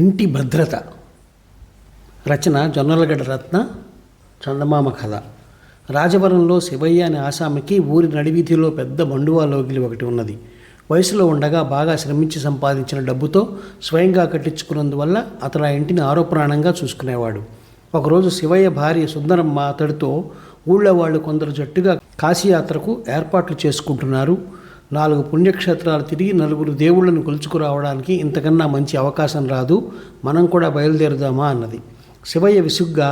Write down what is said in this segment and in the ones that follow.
ఇంటి భద్రత. రచన జొన్నలగడ్డ రత్న. చందమామ కథ. రాజవరంలో శివయ్య అనే ఆసామికి ఊరి నడివీధిలో పెద్ద మండువా లోగిలి ఒకటి ఉన్నది. వయసులో ఉండగా బాగా శ్రమించి సంపాదించిన డబ్బుతో స్వయంగా కట్టించుకున్నందువల్ల అతడు ఆ ఇంటిని ఆరోప్రాణంగా చూసుకునేవాడు. ఒకరోజు శివయ్య భార్య సుందరమ్మ అతడితో ఊళ్ళో వాళ్ళు కొందరు జట్టుగా కాశీయాత్రకు ఏర్పాట్లు చేసుకుంటున్నారు. 4 పుణ్యక్షేత్రాలు తిరిగి 4 దేవుళ్లను కొలుచుకురావడానికి ఇంతకన్నా మంచి అవకాశం రాదు, మనం కూడా బయలుదేరుదామా అన్నది. శివయ్య విసుగ్గా,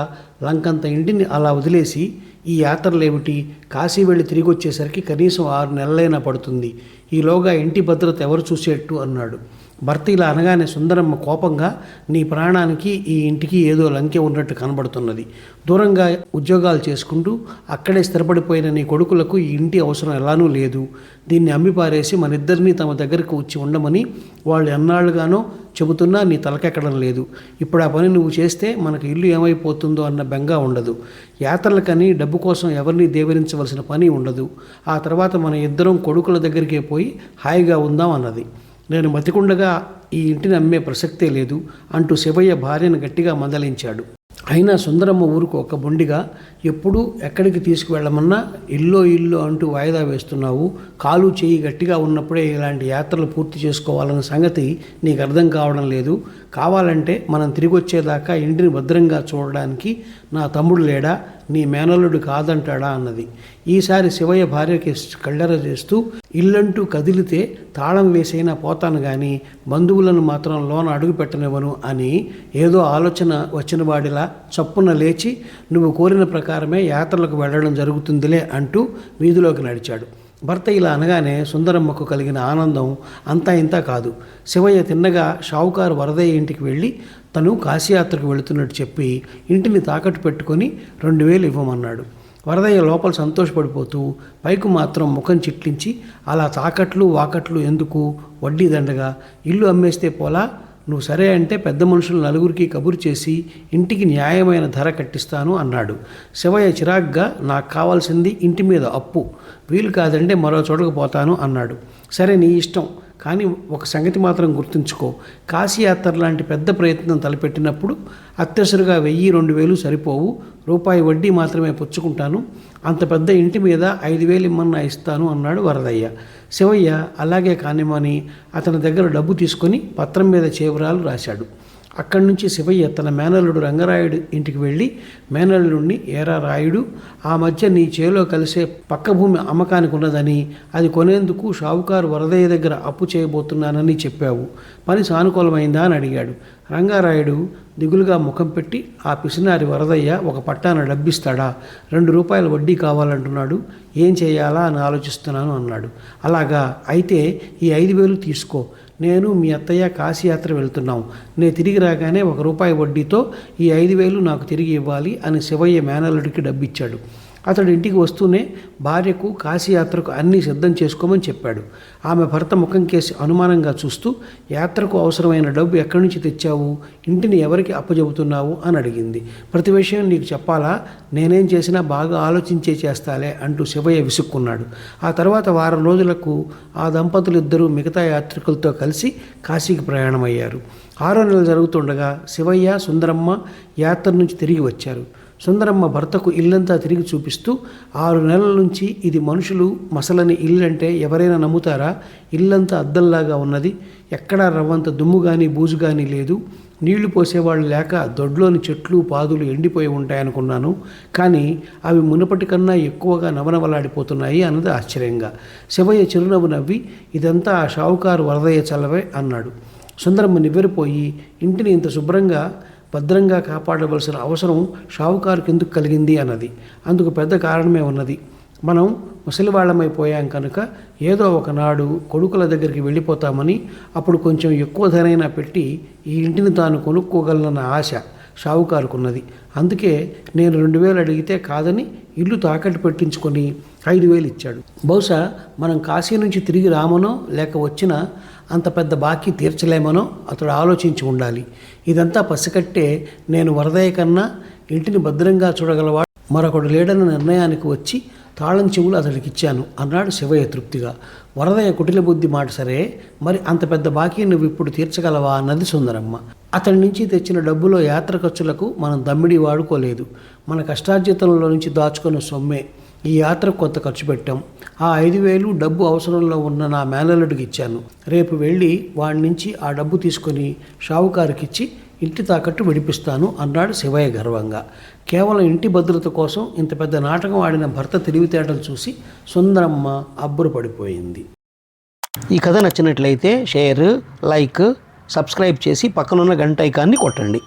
లంకంత ఇంటిని అలా వదిలేసి ఈ యాత్రలేమిటి, కాశీ వెళ్ళి తిరిగి వచ్చేసరికి కనీసం 6 నెలలైనా పడుతుంది, ఈలోగా ఇంటి భద్రత ఎవరు చూసేట్టు అన్నాడు. భర్త ఇలా అనగానే సుందరమ్మ కోపంగా, నీ ప్రాణానికి ఈ ఇంటికి ఏదో లంకె ఉన్నట్టు కనబడుతున్నది. దూరంగా ఉద్యోగాలు చేసుకుంటూ అక్కడే స్థిరపడిపోయిన నీ కొడుకులకు ఈ ఇంటి అవసరం ఎలానూ లేదు. దీన్ని అమ్మిపారేసి మనిద్దరినీ తమ దగ్గరకు వచ్చి ఉండమని వాళ్ళు ఎన్నాళ్ళుగానో చెబుతున్నా నీ తలకెక్కడం లేదు. ఇప్పుడు ఆ పని నువ్వు చేస్తే మనకు ఇల్లు ఏమైపోతుందో అన్న బెంగా ఉండదు. యాత్రలకని డబ్బు కోసం ఎవరిని దేవరించవలసిన పని ఉండదు. ఆ తర్వాత మన ఇద్దరం కొడుకుల దగ్గరికే పోయి హాయిగా ఉందాం అన్నది. నేను బతికుండగా ఈ ఇంటిని అమ్మే ప్రసక్తే లేదు అంటూ శివయ్య భార్యను గట్టిగా మందలించాడు. అయినా సుందరమ్మ ఊరుకు ఒక బొండిగా, ఎప్పుడూ ఎక్కడికి తీసుకువెళ్ళమన్నా ఇల్లు అంటూ వాయిదా వేస్తున్నావు. కాలు చేయి గట్టిగా ఉన్నప్పుడే ఇలాంటి యాత్రలు పూర్తి చేసుకోవాలన్న సంగతి నీకు అర్థం కావడం లేదు. కావాలంటే మనం తిరిగి వచ్చేదాకా ఇంటిని భద్రంగా చూడడానికి నా తమ్ముడు లేడా, నీ మేనల్లుడు కాదంటాడా అన్నది. ఈసారి శివయ్య భార్యకి కళ్ళెర చేస్తూ, ఇల్లంటూ కదిలితే తాళం వేసైనా పోతాను కానీ బంధువులను మాత్రం లోన అడుగు పెట్టనివ్వను అని ఏదో ఆలోచన వచ్చిన వాడిలా చప్పున లేచి, నువ్వు కోరిన ప్రకారమే యాత్రలకు వెళ్ళడం జరుగుతుందిలే అంటూ వీధిలోకి నడిచాడు. భర్త ఇలా అనగానే సుందరమ్మకు కలిగిన ఆనందం అంతా ఇంతా కాదు. శివయ్య తిన్నగా షావుకారు వరదయ్య ఇంటికి వెళ్ళి తను కాశీయాత్రకు వెళుతున్నట్టు చెప్పి ఇంటిని తాకట్టు పెట్టుకొని 2000 ఇవ్వమన్నాడు. వరదయ్య లోపల సంతోషపడిపోతూ పైకి మాత్రం ముఖం చిట్లించి, అలా తాకట్లు వాకట్లు ఎందుకు, వడ్డీ దండగా, ఇల్లు అమ్మేస్తే పోలా, నువ్వు సరే అంటే పెద్ద మనుషులు 4 కబురు చేసి ఇంటికి న్యాయమైన ధర కట్టిస్తాను అన్నాడు. శివయ్య చిరాగ్గా, నాకు కావాల్సింది ఇంటి మీద అప్పు, వీలు కాదంటే మరో చోటకు పోతాను అన్నాడు. సరే నీ ఇష్టం, కానీ ఒక సంగతి మాత్రం గుర్తుంచుకో, కాశీయాత్ర లాంటి పెద్ద ప్రయత్నం తలపెట్టినప్పుడు అత్యవసరంగా 1000-2000 సరిపోవు, రూపాయి వడ్డీ మాత్రమే పుచ్చుకుంటాను, అంత పెద్ద ఇంటి మీద 5000 ఇమ్మన్నా ఇస్తాను అన్నాడు వరదయ్య. శివయ్య అలాగే కానిమని అతని దగ్గర డబ్బు తీసుకొని పత్రం మీద చేవరాలు రాశాడు. అక్కడి నుంచి శివయ్య తన మేనల్లుడు రంగరాయుడు ఇంటికి వెళ్ళి మేనల్లుడిని, ఏరా రాయుడు, ఆ మధ్య నీ చేలో కలిసే పక్క భూమి అమ్మకానికి ఉన్నదని, అది కొనేందుకు షావుకారు వరదయ్య దగ్గర అప్పు చేయబోతున్నానని చెప్పావు, పని సానుకూలమైందా అని అడిగాడు. రంగారాయుడు దిగులుగా ముఖం పెట్టి, ఆ పిసినారి వరదయ్య ఒక పట్టాన డబ్బిస్తాడా, 2 రూపాయల వడ్డీ కావాలంటున్నాడు, ఏం చేయాలా అని ఆలోచిస్తున్నాను అన్నాడు. అలాగా, అయితే ఈ 5000 తీసుకో, నేను మీ అత్తయ్య కాశీయాత్ర వెళ్తున్నాం, నేను తిరిగి రాగానే 1 రూపాయి వడ్డీతో ఈ 5000 నాకు తిరిగి ఇవ్వాలి అని శివయ్య మేనల్లుడికి డబ్బిచ్చాడు. అతడు ఇంటికి వస్తూనే భార్యకు కాశీయాత్రకు అన్నీ సిద్ధం చేసుకోమని చెప్పాడు. ఆమె భర్త ముఖం కేసి అనుమానంగా చూస్తూ, యాత్రకు అవసరమైన డబ్బు ఎక్కడి నుంచి తెచ్చావు, ఇంటిని ఎవరికి అప్పచెబుతున్నావు అని అడిగింది. ప్రతి విషయం నీకు చెప్పాలా, నేనేం చేసినా బాగా ఆలోచించే చేస్తాలే అంటూ శివయ్య విసుక్కున్నాడు. ఆ తర్వాత వారం రోజులకు ఆ దంపతులిద్దరూ మిగతా యాత్రికులతో కలిసి కాశీకి ప్రయాణమయ్యారు. 6వ నెల జరుగుతుండగా శివయ్య, సుందరమ్మ యాత్ర నుంచి తిరిగి వచ్చారు. సుందరమ్మ భర్తకు ఇల్లంతా తిరిగి చూపిస్తూ, 6 నెలల నుంచి ఇది మనుషులు మసలని ఇల్లంటే ఎవరైనా నమ్ముతారా, ఇల్లంతా అద్దంలాగా ఉన్నది, ఎక్కడా రవ్వంత దుమ్ము కానీ బూజు కానీ లేదు, నీళ్లు పోసేవాళ్ళు లేక దొడ్లోని చెట్లు పాదులు ఎండిపోయి ఉంటాయనుకున్నాను, కానీ అవి మునుపటి కన్నా ఎక్కువగా నవనవలాడిపోతున్నాయి అన్నది ఆశ్చర్యంగా. శివయ్య చిరునవ్వు నవ్వి, ఇదంతా ఆ షావుకారు వరదయ్య చలవే అన్నాడు. సుందరమ్మ నివ్వెరపోయి, ఇంటిని ఇంత శుభ్రంగా భద్రంగా కాపాడవలసిన అవసరం షావుకారుకి ఎందుకు కలిగింది అన్నది. అందుకు పెద్ద కారణమే ఉన్నది. మనం ముసలివాళ్ళమైపోయాం కనుక ఏదో ఒకనాడు కొడుకుల దగ్గరికి వెళ్ళిపోతామని, అప్పుడు కొంచెం ఎక్కువ ధరైనా పెట్టి ఈ ఇంటిని తాను కొనుక్కోగలనన్న ఆశ షావుకారుకున్నది. అందుకే నేను 2000 అడిగితే కాదని ఇల్లు తాకట్టు పెట్టించుకొని 5000 ఇచ్చాడు. బహుశా మనం కాశీ నుంచి తిరిగి రామనో లేక వచ్చిన అంత పెద్ద బాకీ తీర్చలేమనో అతడు ఆలోచించి ఉండాలి. ఇదంతా పసికట్టే నేను వరదయ్య కన్నా ఇంటిని భద్రంగా చూడగలవాడు మరొకడు లేడన్న నిర్ణయానికి వచ్చి తాళం చెవులు అతడికిచ్చాను అన్నాడు శివయ్య తృప్తిగా. వరదయ్య కుటిల బుద్ధి మాట సరే, మరి అంత పెద్ద బాకీ నువ్వు ఇప్పుడు తీర్చగలవా అన్నది సుందరమ్మ. అతడి నుంచి తెచ్చిన డబ్బులో యాత్ర ఖర్చులకు మనం దమ్మిడి వాడుకోలేదు. మన కష్టార్జితంలో నుంచి దాచుకున్న సొమ్మే ఈ యాత్రకు కొంత ఖర్చు పెట్టాం. ఆ 5,000 డబ్బు అవసరంలో ఉన్న నా మేనల్లుడికి ఇచ్చాను. రేపు వెళ్ళి వాడి నుంచి ఆ డబ్బు తీసుకొని షావుకారుకిచ్చి ఇంటి తాకట్టు విడిపిస్తాను అన్నాడు శివయ్య గర్వంగా. కేవలం ఇంటి భద్రత కోసం ఇంత పెద్ద నాటకం ఆడిన భర్త తెలివితేటలు చూసి సుందరమ్మ అబ్బురపడిపోయింది. ఈ కథ నచ్చినట్లయితే షేర్, లైక్, సబ్స్క్రైబ్ చేసి పక్కనున్న గంట ఐకాన్ని కొట్టండి.